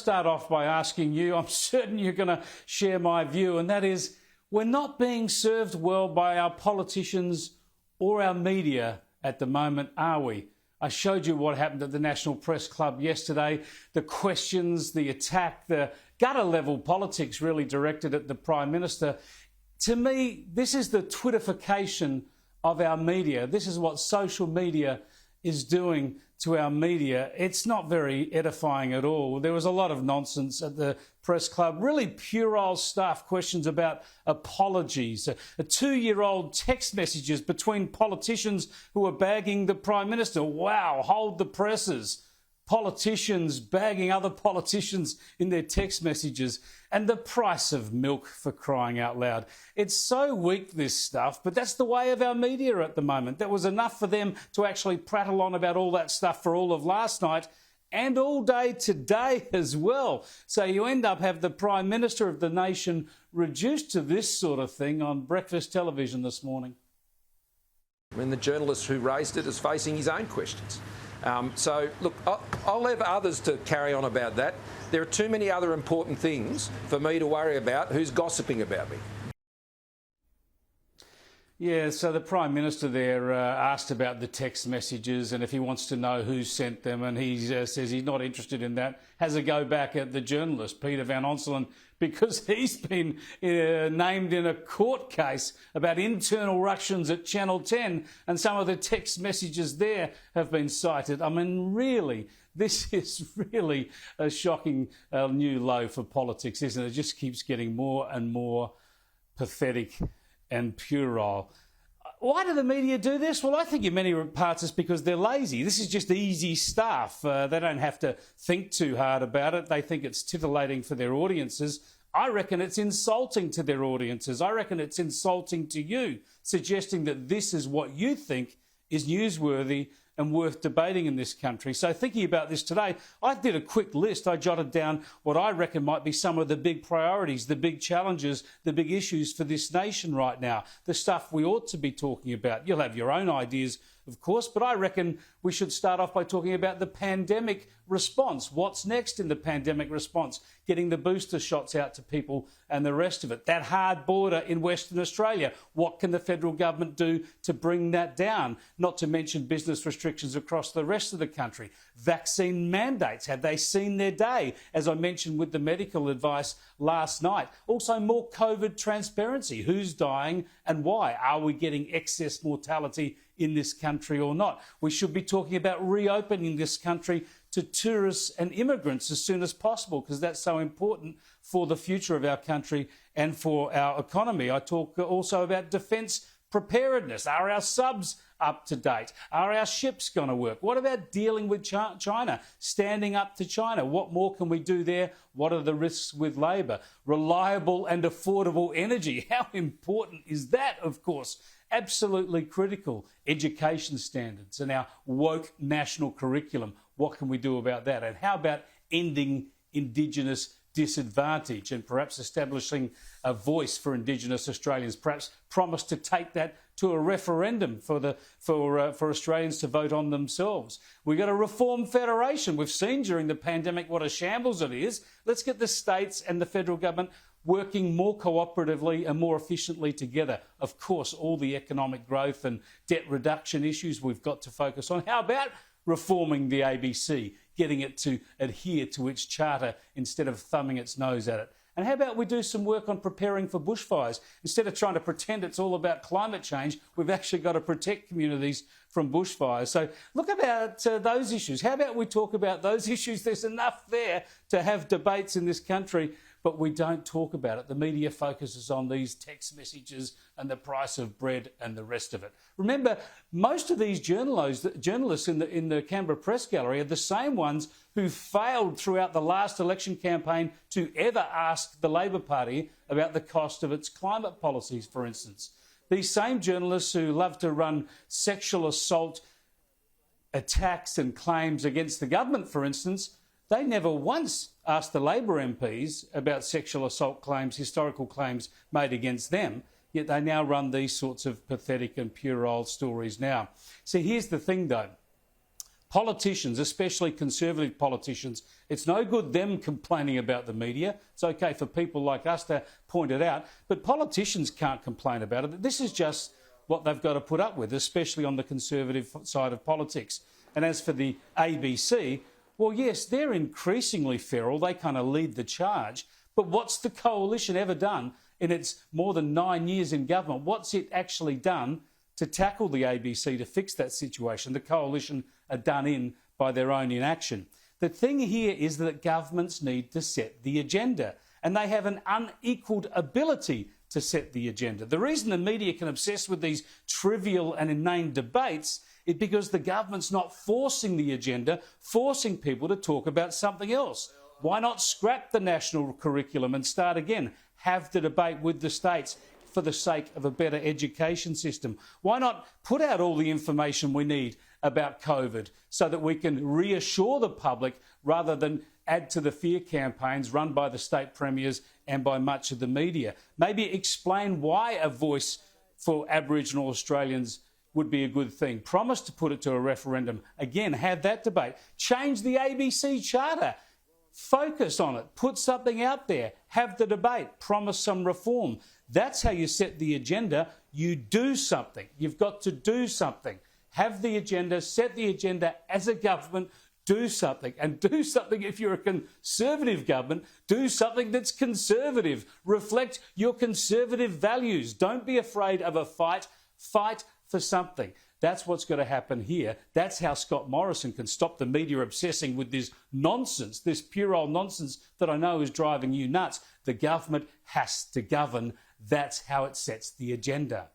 Start off by asking you, I'm certain you're going to share my view, and that is we're not being served well by our politicians or our media at the moment, are we? I showed you what happened at the National Press Club yesterday, the questions, the attack, the gutter level politics really directed at the Prime Minister. To me, this is the Twitterification of our media. This is what social media is doing to our media. It's not very edifying at all. There was a lot of nonsense at the press club, really puerile stuff, questions about apologies, a 2-year-old text messages between politicians who were bagging the Prime Minister. Wow, hold the presses. Politicians bagging other politicians in their text messages, and the price of milk, for crying out loud. It's so weak, this stuff, but that's the way of our media at the moment. That was enough for them to actually prattle on about all that stuff for all of last night and all day today as well. So you end up having the Prime Minister of the nation reduced to this sort of thing on breakfast television this morning. When the journalist who raised it is facing his own questions. So, look, I'll leave others to carry on about that. There are too many other important things for me to worry about who's gossiping about me. Yeah, so the Prime Minister there asked about the text messages and if he wants to know who sent them, and he says he's not interested in that. Has a go back at the journalist, Peter Van Onselen, because he's been named in a court case about internal ructions at Channel 10, and some of the text messages there have been cited. I mean, really, this is really a shocking new low for politics, isn't it? It just keeps getting more and more pathetic and puerile. Why do the media do this? Well, I think in many parts it's because they're lazy. This is just easy stuff. They don't have to think too hard about it. They think it's titillating for their audiences. I reckon it's insulting to their audiences. I reckon it's insulting to you, suggesting that this is what you think is newsworthy and worth debating in this country. So thinking about this today, I did a quick list. I jotted down what I reckon might be some of the big priorities, the big challenges, the big issues for this nation right now, the stuff we ought to be talking about. You'll have your own ideas, of course, but I reckon we should start off by talking about the pandemic response. What's next in the pandemic response? Getting the booster shots out to people and the rest of it. That hard border in Western Australia. What can the federal government do to bring that down? Not to mention business restrictions across the rest of the country. Vaccine mandates. Have they seen their day? As I mentioned with the medical advice last night. Also more COVID transparency. Who's dying and why? Are we getting excess mortality in this country or not? We should be talking about reopening this country to tourists and immigrants as soon as possible, because that's so important for the future of our country and for our economy. I talk also about defence preparedness. Are our subs up to date? Are our ships going to work? What about dealing with China, standing up to China? What more can we do there? What are the risks with Labor? Reliable and affordable energy. How important is that, of course? Absolutely critical. Education standards and our woke national curriculum. What can we do about that? And how about ending Indigenous disadvantage and perhaps establishing a voice for Indigenous Australians? Perhaps promise to take that to a referendum for Australians to vote on themselves. We've got a reform federation. We've seen during the pandemic what a shambles it is. Let's get the states and the federal government working more cooperatively and more efficiently together. Of course, all the economic growth and debt reduction issues we've got to focus on. How about reforming the ABC, getting it to adhere to its charter instead of thumbing its nose at it? And how about we do some work on preparing for bushfires? Instead of trying to pretend it's all about climate change, we've actually got to protect communities from bushfires. So look about those issues. How about we talk about those issues? There's enough there to have debates in this country, but we don't talk about it. The media focuses on these text messages and the price of bread and the rest of it. Remember, most of these journalists in the Canberra Press Gallery are the same ones who failed throughout the last election campaign to ever ask the Labor Party about the cost of its climate policies, for instance. These same journalists who love to run sexual assault attacks and claims against the government, for instance, they never once asked the Labor MPs about sexual assault claims, historical claims made against them, yet they now run these sorts of pathetic and puerile stories now. See, here's the thing, though. Politicians, especially Conservative politicians, it's no good them complaining about the media. It's okay for people like us to point it out, but politicians can't complain about it. This is just what they've got to put up with, especially on the Conservative side of politics. And as for the ABC, well, yes, they're increasingly feral. They kind of lead the charge. But what's the coalition ever done in its more than 9 years in government? What's it actually done to tackle the ABC, to fix that situation? The coalition are done in by their own inaction. The thing here is that governments need to set the agenda, and they have an unequalled ability to set the agenda. The reason the media can obsess with these trivial and inane debates is because the government's not forcing the agenda, forcing people to talk about something else. Why not scrap the national curriculum and start again? Have the debate with the states for the sake of a better education system. Why not put out all the information we need about COVID so that we can reassure the public rather than add to the fear campaigns run by the state premiers and by much of the media? Maybe explain why a voice for Aboriginal Australians would be a good thing. Promise to put it to a referendum. Again, have that debate. Change the ABC charter. Focus on it. Put something out there. Have the debate. Promise some reform. That's how you set the agenda. You do something. You've got to do something. Have the agenda, set the agenda as a government, do something. And do something if you're a Conservative government, do something that's conservative. Reflect your conservative values. Don't be afraid of a fight. Fight for something. That's what's going to happen here. That's how Scott Morrison can stop the media obsessing with this nonsense, this puerile nonsense that I know is driving you nuts. The government has to govern. That's how it sets the agenda.